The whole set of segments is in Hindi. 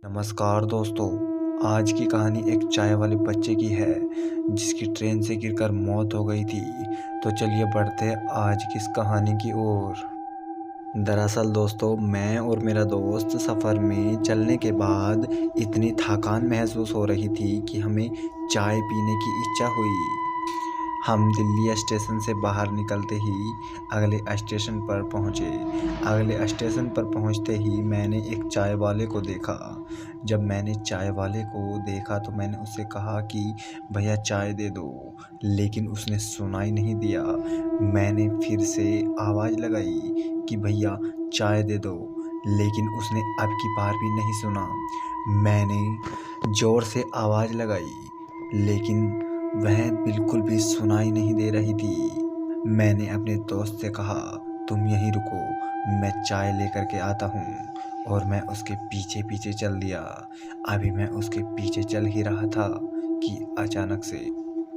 नमस्कार दोस्तों। आज की कहानी एक चाय वाले बच्चे की है जिसकी ट्रेन से गिरकर मौत हो गई थी। तो चलिए बढ़ते हैं आज की इस कहानी की ओर। दरअसल दोस्तों, मैं और मेरा दोस्त सफ़र में चलने के बाद इतनी थकान महसूस हो रही थी कि हमें चाय पीने की इच्छा हुई। हम दिल्ली स्टेशन से बाहर निकलते ही अगले स्टेशन पर पहुँचे। अगले स्टेशन पर पहुँचते ही मैंने एक चाय वाले को देखा। जब मैंने चाय वाले को देखा तो मैंने उससे कहा कि भैया चाय दे दो, लेकिन उसने सुना ही नहीं दिया। मैंने फिर से आवाज़ लगाई कि भैया चाय दे दो, लेकिन उसने अब की बार भी नहीं सुना। मैंने ज़ोर से आवाज़ लगाई, लेकिन वह बिल्कुल भी सुनाई नहीं दे रही थी। मैंने अपने दोस्त से कहा, तुम यहीं रुको, मैं चाय लेकर के आता हूँ। और मैं उसके पीछे पीछे चल दिया। अभी मैं उसके पीछे चल ही रहा था कि अचानक से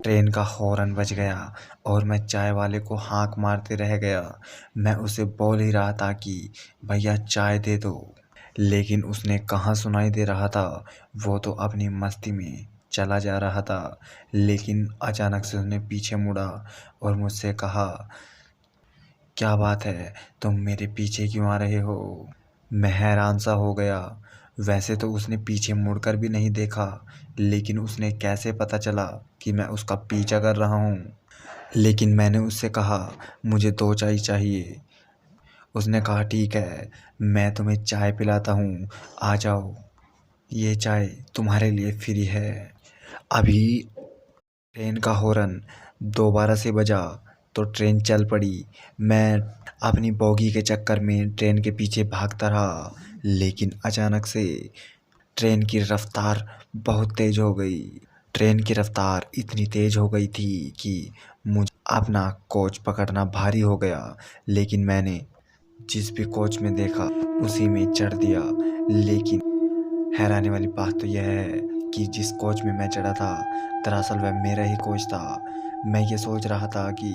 ट्रेन का हॉर्न बज गया और मैं चाय वाले को हाँक मारते रह गया। मैं उसे बोल ही रहा था कि भैया चाय दे दो, लेकिन उसने कहाँ सुनाई दे रहा था। वो तो अपनी मस्ती में चला जा रहा था। लेकिन अचानक से उसने पीछे मुड़ा और मुझसे कहा, क्या बात है, तुम मेरे पीछे क्यों आ रहे हो? मैं हैरान सा हो गया। वैसे तो उसने पीछे मुड़कर भी नहीं देखा, लेकिन उसने कैसे पता चला कि मैं उसका पीछा कर रहा हूँ? लेकिन मैंने उससे कहा, मुझे 2 चाय चाहिए। उसने कहा, ठीक है, मैं तुम्हें चाय पिलाता हूँ, आ जाओ, ये चाय तुम्हारे लिए फ्री है। अभी ट्रेन का हॉर्न दोबारा से बजा तो ट्रेन चल पड़ी। मैं अपनी बोगी के चक्कर में ट्रेन के पीछे भागता रहा, लेकिन अचानक से ट्रेन की रफ्तार बहुत तेज़ हो गई। ट्रेन की रफ्तार इतनी तेज़ हो गई थी कि मुझे अपना कोच पकड़ना भारी हो गया। लेकिन मैंने जिस भी कोच में देखा उसी में चढ़ दिया। लेकिन हैरानी वाली बात तो यह है कि जिस कोच में मैं चढ़ा था, दरअसल वह मेरा ही कोच था। मैं ये सोच रहा था कि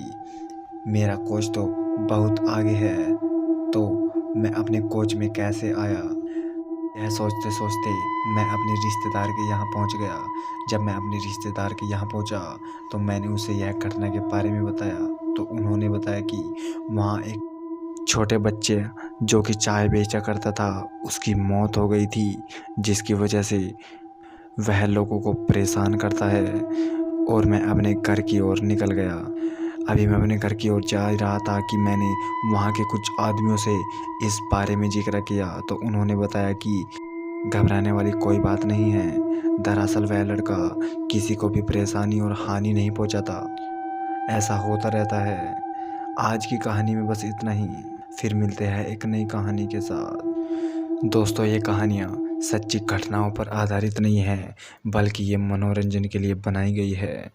मेरा कोच तो बहुत आगे है, तो मैं अपने कोच में कैसे आया। यह सोचते सोचते मैं अपने रिश्तेदार के यहाँ पहुँच गया। जब मैं अपने रिश्तेदार के यहाँ पहुँचा तो मैंने उसे यह घटना के बारे में बताया। तो उन्होंने बताया कि वहाँ एक छोटे बच्चे जो कि चाय बेचा करता था, उसकी मौत हो गई थी, जिसकी वजह से वह लोगों को परेशान करता है। और मैं अपने घर की ओर निकल गया। अभी मैं अपने घर की ओर जा ही रहा था कि मैंने वहाँ के कुछ आदमियों से इस बारे में जिक्र किया। तो उन्होंने बताया कि घबराने वाली कोई बात नहीं है। दरअसल वह लड़का किसी को भी परेशानी और हानि नहीं पहुँचाता। ऐसा होता रहता है। आज की कहानी में बस इतना ही। फिर मिलते हैं एक नई कहानी के साथ। दोस्तों, ये कहानियाँ सच्ची घटनाओं पर आधारित नहीं है, बल्कि ये मनोरंजन के लिए बनाई गई है।